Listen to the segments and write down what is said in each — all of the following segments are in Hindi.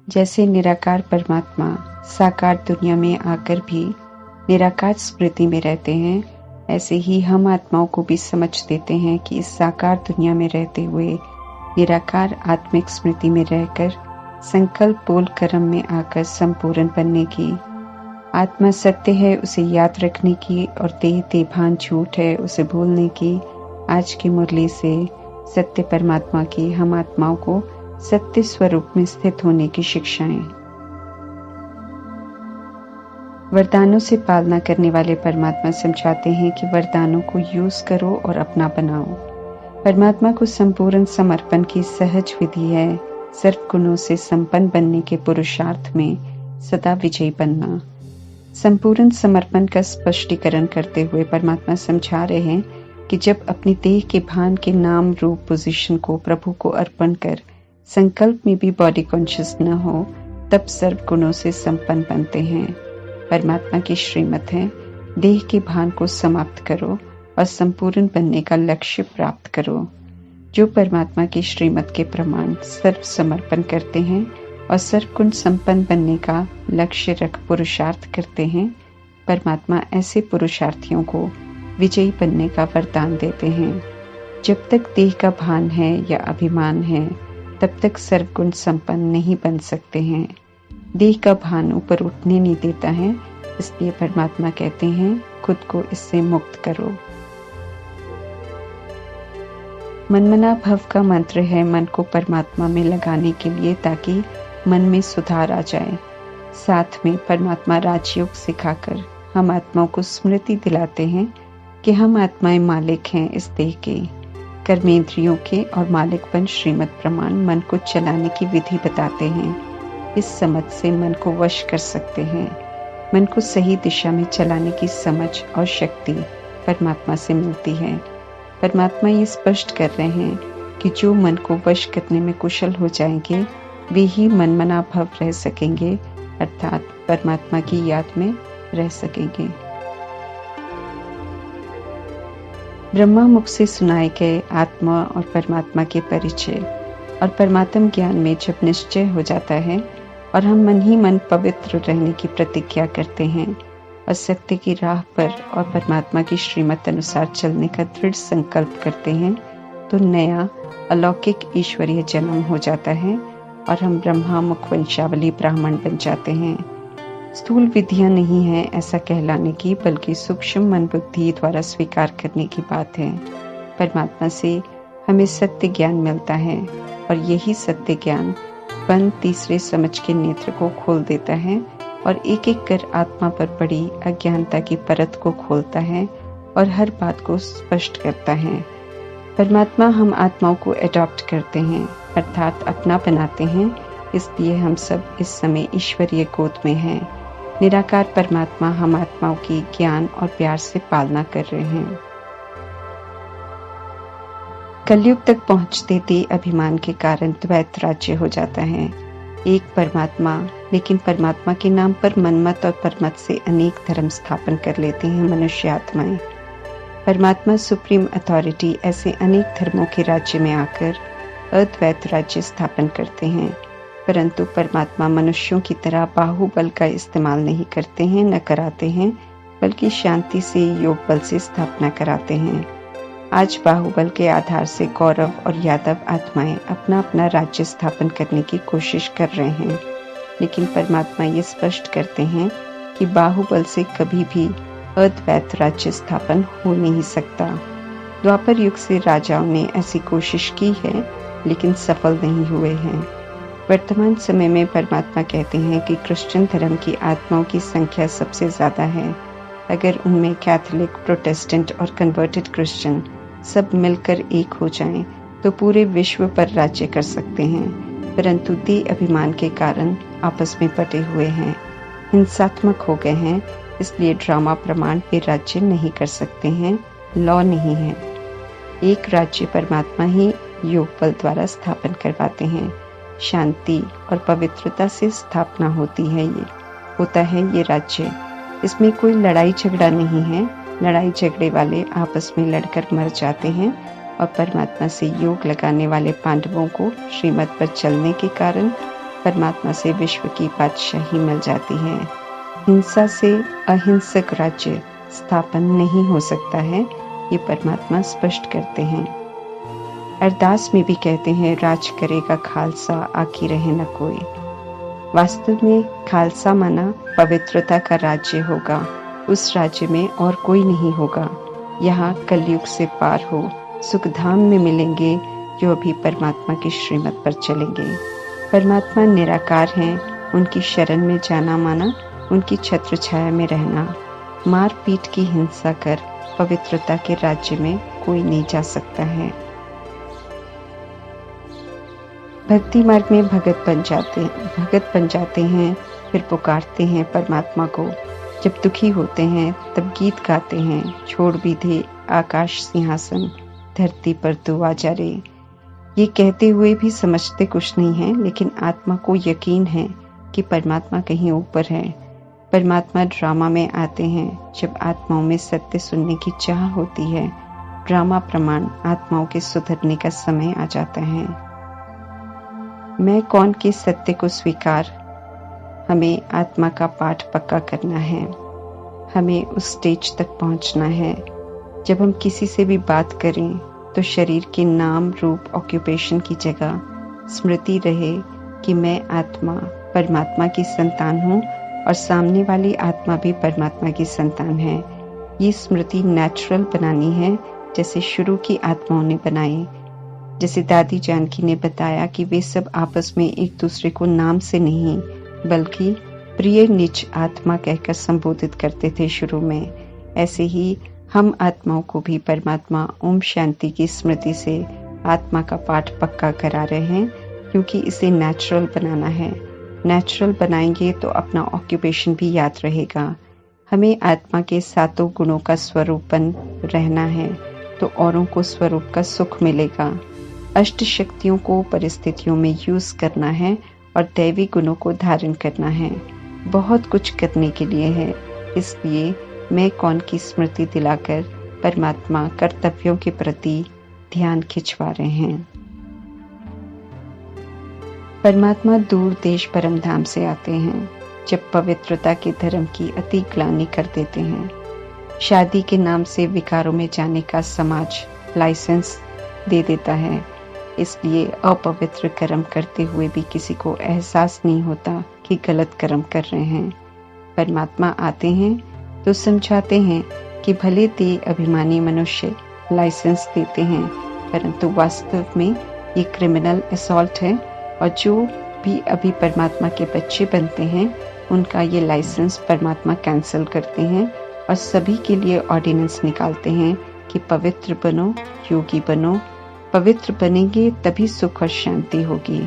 जैसे निराकार परमात्मा साकार दुनिया में आकर भी निराकार स्मृति में रहते हैं, ऐसे ही हम आत्माओं को भी समझ देते हैं कि इस साकार दुनिया में रहते हुए निराकार आत्मिक स्मृति में रहकर संकल्प बोल कर्म में आकर संपूर्ण बनने की। आत्मा सत्य है उसे याद रखने की और देह भान झूठ है उसे भूलने की। आज की मुरली से सत्य परमात्मा की हम आत्माओं को सत्य स्वरूप में स्थित होने की शिक्षाएं। वरदानों से पालना करने वाले परमात्मा समझाते हैं कि वरदानों को यूज करो और अपना बनाओ। परमात्मा को संपूर्ण समर्पण की सहज विधि है सर्व गुणों से संपन्न बनने के पुरुषार्थ में सदा विजयी बनना। संपूर्ण समर्पण का स्पष्टीकरण करते हुए परमात्मा समझा रहे हैं कि जब अपनी देह के भान के नाम रूप पोजीशन को प्रभु को अर्पण कर संकल्प में भी बॉडी कॉन्शियस न हो, तब सर्व गुणों से संपन्न बनते हैं। परमात्मा की श्रीमत है, देह के भान को समाप्त करो और संपूर्ण बनने का लक्ष्य प्राप्त करो। जो परमात्मा की श्रीमत के प्रमाण सर्व समर्पण करते हैं और सर्वगुण संपन्न बनने का लक्ष्य रख पुरुषार्थ करते हैं, परमात्मा ऐसे पुरुषार्थियों को विजयी बनने का वरदान देते हैं। जब तक देह का भान है या अभिमान है, तब तक सर्वगुण संपन्न नहीं बन सकते हैं। देह का भान ऊपर उठने नहीं देता है, इसलिए परमात्मा कहते हैं खुद को इससे मुक्त करो। मनमना भव का मंत्र है मन को परमात्मा में लगाने के लिए, ताकि मन में सुधार आ जाए। साथ में परमात्मा राजयोग सिखाकर हम आत्माओं को स्मृति दिलाते हैं कि हम आत्माएं मालिक हैं इस देह के। कर्मेंद्रियों के और मालिकपन श्रीमत प्रमाण मन को चलाने की विधि बताते हैं। इस समझ से मन को वश कर सकते हैं। मन को सही दिशा में चलाने की समझ और शक्ति परमात्मा से मिलती है। परमात्मा ये स्पष्ट कर रहे हैं कि जो मन को वश करने में कुशल हो जाएंगे, वे ही मनमना भव रह सकेंगे, अर्थात परमात्मा की याद में रह सकेंगे। ब्रह्मा मुख से सुनाए गए आत्मा और परमात्मा के परिचय और परमात्म ज्ञान में जब निश्चय हो जाता है और हम मन ही मन पवित्र रहने की प्रतिज्ञा करते हैं और सत्य की राह पर और परमात्मा की श्रीमत अनुसार चलने का दृढ़ संकल्प करते हैं, तो नया अलौकिक ईश्वरीय जन्म हो जाता है और हम ब्रह्मा मुख वंशावली ब्राह्मण बन जाते हैं। स्थूल विधियां नहीं है ऐसा कहलाने की, बल्कि सूक्ष्म मन बुद्धि द्वारा स्वीकार करने की बात है। परमात्मा से हमें सत्य ज्ञान मिलता है और यही सत्य ज्ञान बंद तीसरे समझ के नेत्र को खोल देता है और एक एक कर आत्मा पर पड़ी अज्ञानता की परत को खोलता है और हर बात को स्पष्ट करता है। परमात्मा हम आत्माओं को अडॉप्ट करते हैं, अर्थात अपना बनाते हैं, इसलिए हम सब इस समय ईश्वरीय गोद में हैं। निराकार परमात्मा हम आत्माओं की ज्ञान और प्यार से पालना कर रहे हैं। कलयुग तक पहुंचते देह अभिमान के कारण द्वैत राज्य हो जाता है। एक परमात्मा, लेकिन परमात्मा के नाम पर मनमत और परमत से अनेक धर्म स्थापन कर लेते हैं मनुष्य आत्माएं। परमात्मा सुप्रीम अथॉरिटी ऐसे अनेक धर्मों के राज्य में आकर अद्वैत राज्य स्थापन करते हैं, परंतु परमात्मा मनुष्यों की तरह बाहुबल का इस्तेमाल नहीं करते हैं, न कराते हैं, बल्कि शांति से योग बल से स्थापना कराते हैं। आज बाहुबल के आधार से कौरव और यादव आत्माएं अपना अपना राज्य स्थापन करने की कोशिश कर रहे हैं, लेकिन परमात्मा ये स्पष्ट करते हैं कि बाहुबल से कभी भी अद्वैत राज्य स्थापन हो नहीं सकता। द्वापर युग से राजाओं ने ऐसी कोशिश की है, लेकिन सफल नहीं हुए हैं। वर्तमान समय में परमात्मा कहते हैं कि क्रिश्चियन धर्म की आत्माओं की संख्या सबसे ज्यादा है। अगर उनमें कैथोलिक, प्रोटेस्टेंट और कन्वर्टेड क्रिश्चियन सब मिलकर एक हो जाएं, तो पूरे विश्व पर राज्य कर सकते हैं, परंतु देह अभिमान के कारण आपस में बटे हुए हैं, हिंसात्मक हो गए हैं, इसलिए ड्रामा प्रमाण पे राज्य नहीं कर सकते हैं, लॉ नहीं है। एक राज्य परमात्मा ही योग बल द्वारा स्थापन करवाते हैं। शांति और पवित्रता से स्थापना होता है ये राज्य। इसमें कोई लड़ाई झगड़ा नहीं है। लड़ाई झगड़े वाले आपस में लड़कर मर जाते हैं और परमात्मा से योग लगाने वाले पांडवों को श्रीमत पर चलने के कारण परमात्मा से विश्व की बादशाही मिल जाती है। हिंसा से अहिंसक राज्य स्थापन नहीं हो सकता है, ये परमात्मा स्पष्ट करते हैं। अरदास में भी कहते हैं, राज करेगा खालसा, आकी रहे न कोई। वास्तव में खालसा माना पवित्रता का राज्य होगा। उस राज्य में और कोई नहीं होगा। यहाँ कलयुग से पार हो सुखधाम में मिलेंगे जो अभी परमात्मा की श्रीमत पर चलेंगे। परमात्मा निराकार हैं, उनकी शरण में जाना माना उनकी छत्र छाया में रहना। मार पीट की हिंसा कर पवित्रता के राज्य में कोई नहीं जा सकता है। भक्ति मार्ग में भगत बन जाते हैं, फिर पुकारते हैं परमात्मा को। जब दुखी होते हैं तब गीत गाते हैं, छोड़ भी दे आकाश सिंहासन, धरती पर तू आ जा रे। ये कहते हुए भी समझते कुछ नहीं है, लेकिन आत्मा को यकीन है कि परमात्मा कहीं ऊपर है। परमात्मा ड्रामा में आते हैं जब आत्माओं में सत्य सुनने की चाह होती है। ड्रामा प्रमाण आत्माओं के सुधरने का समय आ जाता है। मैं कौन के सत्य को स्वीकार, हमें आत्मा का पाठ पक्का करना है। हमें उस स्टेज तक पहुंचना है जब हम किसी से भी बात करें तो शरीर के नाम रूप ऑक्यूपेशन की जगह स्मृति रहे कि मैं आत्मा परमात्मा की संतान हूँ और सामने वाली आत्मा भी परमात्मा की संतान है। ये स्मृति नेचुरल बनानी है, जैसे शुरू की आत्माओं ने बनाई। जैसे दादी जानकी ने बताया कि वे सब आपस में एक दूसरे को नाम से नहीं बल्कि प्रिय निज आत्मा कहकर संबोधित करते थे शुरू में। ऐसे ही हम आत्माओं को भी परमात्मा ओम शांति की स्मृति से आत्मा का पाठ पक्का करा रहे हैं, क्योंकि इसे नेचुरल बनाना है। नेचुरल बनाएंगे तो अपना ऑक्यूपेशन भी याद रहेगा। हमें आत्मा के सातों गुणों का स्वरूपन रहना है तो औरों को स्वरूप का सुख मिलेगा। अष्ट शक्तियों को परिस्थितियों में यूज करना है और दैवी गुणों को धारण करना है। बहुत कुछ करने के लिए है, इसलिए मैं कौन की स्मृति दिलाकर परमात्मा कर्तव्यों के प्रति ध्यान खिंचवा रहे हैं। परमात्मा दूर देश परम धाम से आते हैं जब पवित्रता के धर्म की अति ग्लानि कर देते हैं। शादी के नाम से विकारों में जाने का समाज लाइसेंस दे देता है, इसलिए अपवित्र कर्म करते हुए भी किसी को एहसास नहीं होता कि गलत कर्म कर रहे हैं। परमात्मा आते हैं तो समझाते हैं कि भले ते अभिमानी मनुष्य लाइसेंस देते हैं, परंतु वास्तव में ये क्रिमिनल असॉल्ट है और जो भी अभी परमात्मा के बच्चे बनते हैं उनका ये लाइसेंस परमात्मा कैंसिल करते हैं और सभी के लिए ऑर्डिनेंस निकालते हैं कि पवित्र बनो, योगी बनो। पवित्र बनेंगे तभी सुख और शांति होगी।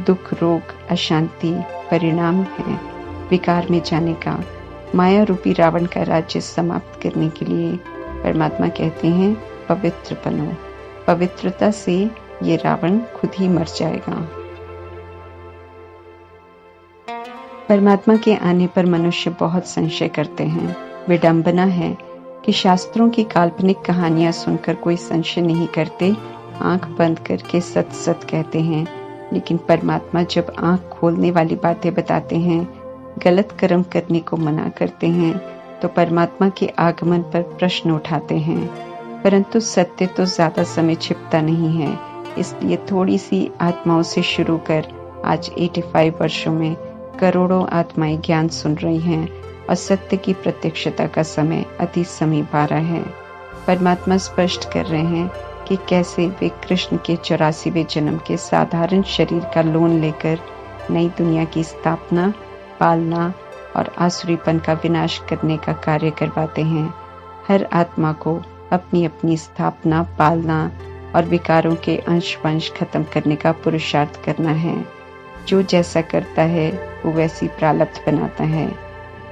दुख, रोग, अशांति परिणाम है विकार में जाने का। माया रूपी रावण का राज्य समाप्त करने के लिए परमात्मा कहते हैं पवित्र बनो। पवित्रता से ये रावण खुद ही मर जाएगा। परमात्मा के आने पर मनुष्य बहुत संशय करते हैं। विडंबना है कि शास्त्रों की काल्पनिक कहानियां सुनकर कोई संशय नहीं करते, आंख बंद करके सत सत कहते हैं। लेकिन परमात्मा जब आंख खोलने वाली बातें बताते हैं, गलत कर्म करने को मना करते हैं, तो परमात्मा के आगमन पर प्रश्न उठाते हैं। परंतु सत्य तो ज्यादा समय छिपता नहीं है, इसलिए थोड़ी सी आत्माओं से शुरू कर आज 85 वर्षों में करोड़ों आत्माएं ज्ञान सुन रही हैं और सत्य की प्रत्यक्षता का समय अति समीप आ रहा है। परमात्मा स्पष्ट कर रहे हैं कि कैसे वे कृष्ण के 84वें जन्म के साधारण शरीर का लोन लेकर नई दुनिया की स्थापना, पालना और आसुरीपन का विनाश करने का कार्य करवाते हैं। हर आत्मा को अपनी अपनी स्थापना, पालना और विकारों के अंश वंश खत्म करने का पुरुषार्थ करना है। जो जैसा करता है वो वैसी प्रारब्ध बनाता है।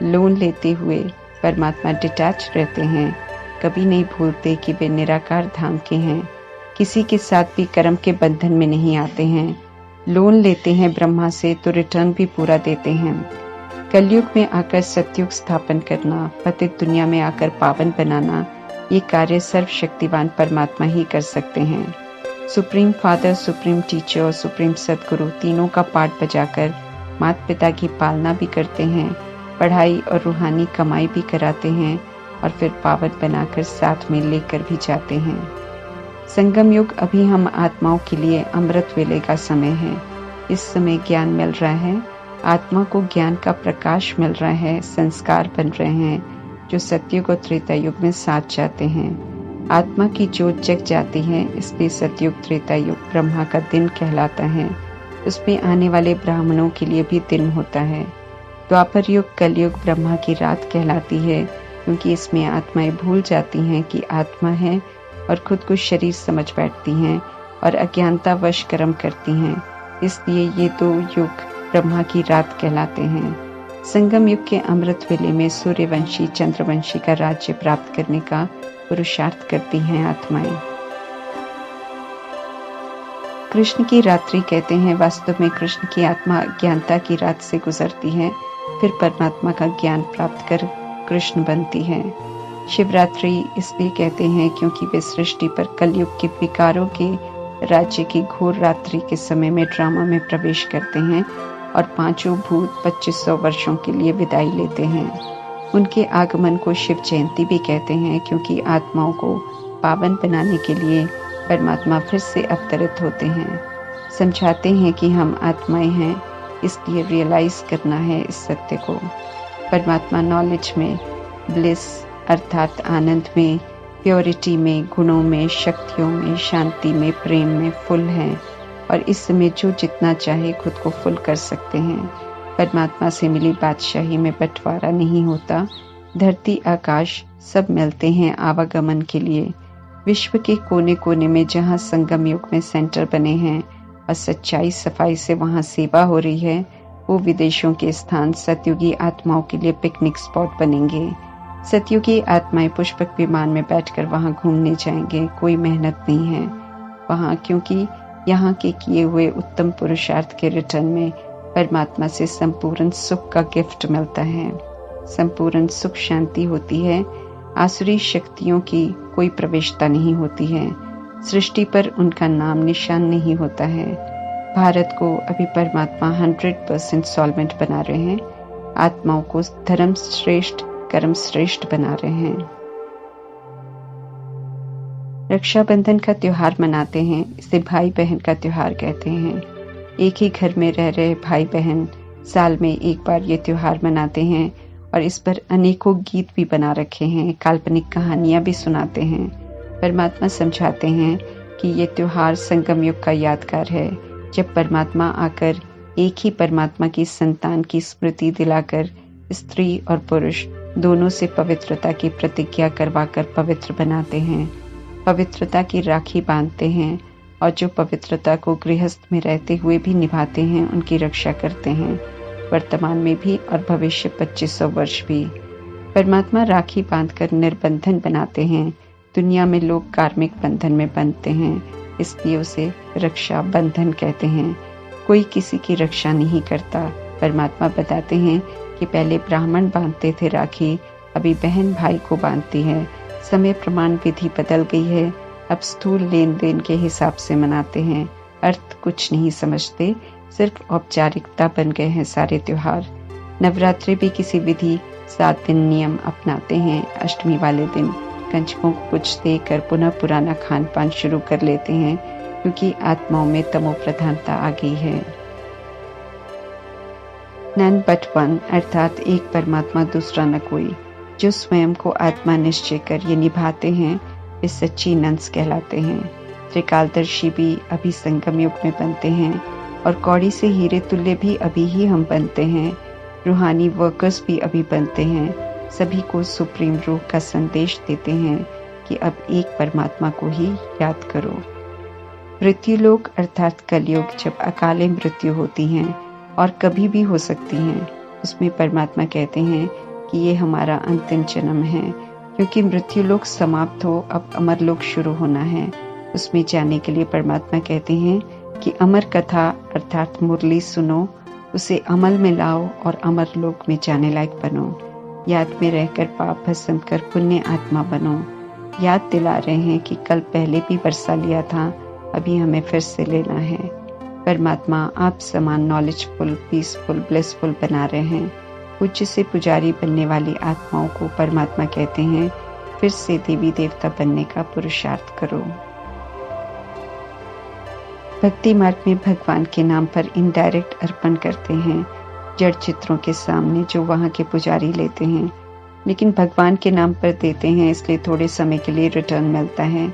लोन लेते हुए परमात्मा डिटैच रहते हैं, कभी नहीं भूलते कि वे निराकार धाम के हैं। किसी के साथ भी कर्म के बंधन में नहीं आते हैं। लोन लेते हैं ब्रह्मा से तो रिटर्न भी पूरा देते हैं। कलयुग में आकर सतयुग स्थापन करना, पतित दुनिया में आकर पावन बनाना, ये कार्य सर्वशक्तिवान परमात्मा ही कर सकते हैं। सुप्रीम फादर, सुप्रीम टीचर और सुप्रीम सदगुरु तीनों का पाठ बजाकर माता पिता की पालना भी करते हैं, पढ़ाई और रूहानी कमाई भी कराते हैं और फिर पावन बनाकर साथ में लेकर भी जाते हैं। संगम युग अभी हम आत्माओं के लिए अमृत वेले का समय है। इस समय ज्ञान मिल रहा है, आत्मा को ज्ञान का प्रकाश मिल रहा है, संस्कार बन रहे हैं जो सतयुग और त्रेता युग में साथ जाते हैं। आत्मा की जोत जग जाती है, इसलिए सतयुग त्रेता युग ब्रह्मा का दिन कहलाता है। उसमें आने वाले ब्राह्मणों के लिए भी दिन होता है। द्वापर युग कलयुग ब्रह्मा की रात कहलाती है, क्योंकि इसमें आत्माएं भूल जाती हैं कि आत्मा है और खुद को शरीर समझ बैठती हैं और अज्ञानता वश कर्म करती हैं। इसलिए ये दो युग ब्रह्मा की रात कहलाते हैं। संगम युग के अमृत वेले में सूर्यवंशी चंद्रवंशी का राज्य प्राप्त करने का पुरुषार्थ करती हैं आत्माएं। कृष्ण की रात्रि कहते हैं। वास्तव में कृष्ण की आत्मा अज्ञानता की रात से गुजरती है, फिर परमात्मा का ज्ञान प्राप्त कर कृष्ण बनती है। शिवरात्रि इसलिए कहते हैं क्योंकि वे सृष्टि पर कलयुग के विकारों के राज्य की घोर रात्रि के समय में ड्रामा में प्रवेश करते हैं और पांचों भूत 2500 वर्षों के लिए विदाई लेते हैं। उनके आगमन को शिव जयंती भी कहते हैं, क्योंकि आत्माओं को पावन बनाने के लिए परमात्मा फिर से अवतरित होते हैं। समझाते हैं कि हम आत्माएं हैं, इसलिए रियलाइज करना है इस सत्य को। परमात्मा नॉलेज में, ब्लिस अर्थात आनंद में, प्योरिटी में, गुणों में, शक्तियों में, शांति में, प्रेम में फुल हैं और इस समय जो जितना चाहे खुद को फुल कर सकते हैं। परमात्मा से मिली बादशाही में बंटवारा नहीं होता। धरती आकाश सब मिलते हैं आवागमन के लिए। विश्व के कोने कोने में जहाँ संगम युग में सेंटर बने हैं और सच्चाई सफाई से वहाँ सेवा हो रही है, वो विदेशों के स्थान सतयुगी आत्माओं के लिए पिकनिक स्पॉट बनेंगे। सतयुगी आत्माएं पुष्पक विमान में बैठकर वहां घूमने जाएंगे। कोई मेहनत नहीं है वहां, क्योंकि यहाँ के किए हुए उत्तम पुरुषार्थ के रिटर्न में परमात्मा से संपूर्ण सुख का गिफ्ट मिलता है। संपूर्ण सुख शांति होती है। आसुरी शक्तियों की कोई प्रवेशता नहीं होती है। सृष्टि पर उनका नाम निशान नहीं होता है। भारत को अभी परमात्मा 100% सॉल्वेंट बना रहे हैं। आत्माओं को धर्म श्रेष्ठ कर्म श्रेष्ठ बना रहे हैं। रक्षाबंधन का त्योहार मनाते हैं। इसे भाई बहन का त्योहार कहते हैं। एक ही घर में रह रहे भाई बहन साल में एक बार ये त्योहार मनाते हैं और इस पर अनेकों गीत भी बना रखे हैं, काल्पनिक कहानियां भी सुनाते हैं। परमात्मा समझाते हैं कि ये त्योहार संगम युग का यादगार है, जब परमात्मा आकर एक ही परमात्मा की संतान की स्मृति दिलाकर स्त्री और पुरुष दोनों से पवित्रता की प्रतिज्ञा करवाकर पवित्र बनाते हैं। पवित्रता की राखी बांधते हैं और जो पवित्रता को गृहस्थ में रहते हुए भी निभाते हैं, उनकी रक्षा करते हैं, वर्तमान में भी और भविष्य 2500 वर्ष भी। परमात्मा राखी बांधकर निर्बंधन बनाते हैं। दुनिया में लोग कार्मिक बंधन में बंधते हैं, इसलिए उसे रक्षा बंधन कहते हैं। कोई किसी की रक्षा नहीं करता। परमात्मा बताते हैं कि पहले ब्राह्मण बांधते थे राखी, अभी बहन भाई को बांधती है। समय प्रमाण विधि बदल गई है, अब स्थूल लेन देन के हिसाब से मनाते हैं। अर्थ कुछ नहीं समझते, सिर्फ औपचारिकता बन गए हैं सारे त्योहार। नवरात्रि भी किसी विधि 7 दिन नियम अपनाते हैं। अष्टमी वाले दिन कंजकों को कुछ देकर पुनः पुराना खान पान शुरू कर लेते हैं, क्योंकि आत्माओं में तमो प्रधानता आ गई है। नन बट वन अर्थात एक परमात्मा दूसरा न कोई। जो स्वयं को आत्मा निश्चय कर ये निभाते हैं, वे सच्ची नंस कहलाते हैं। त्रिकालदर्शी भी अभी संगम युग में बनते हैं और कौड़ी से हीरे तुल्य भी अभी ही हम बनते हैं। रूहानी वर्कर्स भी अभी बनते हैं। सभी को सुप्रीम रूह का संदेश देते हैं कि अब एक परमात्मा को ही याद करो। मृत्युलोक अर्थात कलयुग, जब अकाले मृत्यु होती हैं और कभी भी हो सकती हैं, उसमें परमात्मा कहते हैं कि ये हमारा अंतिम जन्म है, क्योंकि मृत्युलोक समाप्त हो, अब अमरलोक शुरू होना है। उसमें जाने के लिए परमात्मा कहते हैं कि अमर कथा अर्थात मुरली सुनो, उसे अमल में लाओ और अमरलोक में जाने लायक बनो। याद में रहकर पाप भस्म कर पुण्य आत्मा बनो। याद दिला रहे हैं कि कल पहले भी बरसा लिया था, अभी हमें फिर से लेना है। परमात्मा आप समान नॉलेजफुल, पीसफुल, ब्लिसफुल बना रहे हैं। पूज्य से पुजारी बनने वाली आत्माओं को परमात्मा कहते हैं, फिर से देवी देवता बनने का पुरुषार्थ करो। भक्ति मार्ग में भगवान के नाम पर इनडायरेक्ट अर्पण करते हैं जड़ चित्रों के सामने जो वहां के पुजारी लेते हैं, लेकिन भगवान के नाम पर देते हैं इसलिए थोड़े समय के लिए रिटर्न मिलता है।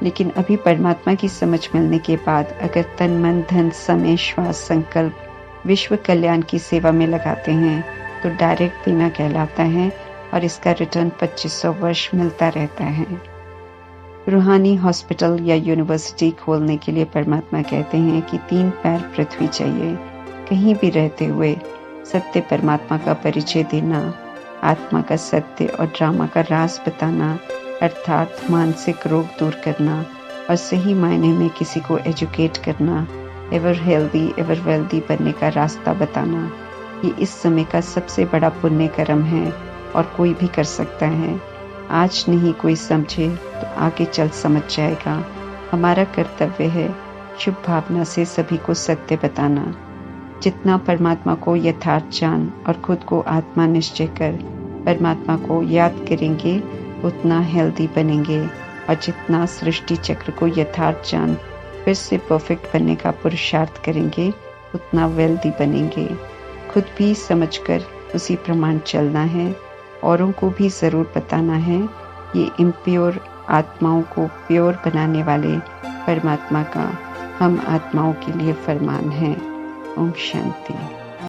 लेकिन अभी परमात्मा की समझ मिलने के बाद अगर तन, मन, धन, समय, श्वास, संकल्प विश्व कल्याण की सेवा में लगाते हैं तो डायरेक्ट देना कहलाता है और इसका रिटर्न 2500 वर्ष मिलता रहता है। रूहानी हॉस्पिटल या यूनिवर्सिटी खोलने के लिए परमात्मा कहते हैं कि 3 पैर पृथ्वी चाहिए। कहीं भी रहते हुए सत्य परमात्मा का परिचय देना, आत्मा का सत्य और ड्रामा का राज बताना, अर्थात मानसिक रोग दूर करना और सही मायने में किसी को एजुकेट करना, एवर हेल्दी एवर वेल्दी बनने का रास्ता बताना, ये इस समय का सबसे बड़ा पुण्य कर्म है और कोई भी कर सकता है। आज नहीं कोई समझे तो आगे चल समझ जाएगा। हमारा कर्तव्य है शुभ भावना से सभी को सत्य बताना। जितना परमात्मा को यथार्थ जान और खुद को आत्मा निश्चय कर परमात्मा को याद करेंगे उतना हेल्दी बनेंगे, और जितना सृष्टि चक्र को यथार्थ जान फिर से परफेक्ट बनने का पुरुषार्थ करेंगे उतना वेल्दी बनेंगे। खुद भी समझकर उसी प्रमाण चलना है, औरों को भी जरूर बताना है। ये इम्प्योर आत्माओं को प्योर बनाने वाले परमात्मा का हम आत्माओं के लिए फरमान है। ओम शांति।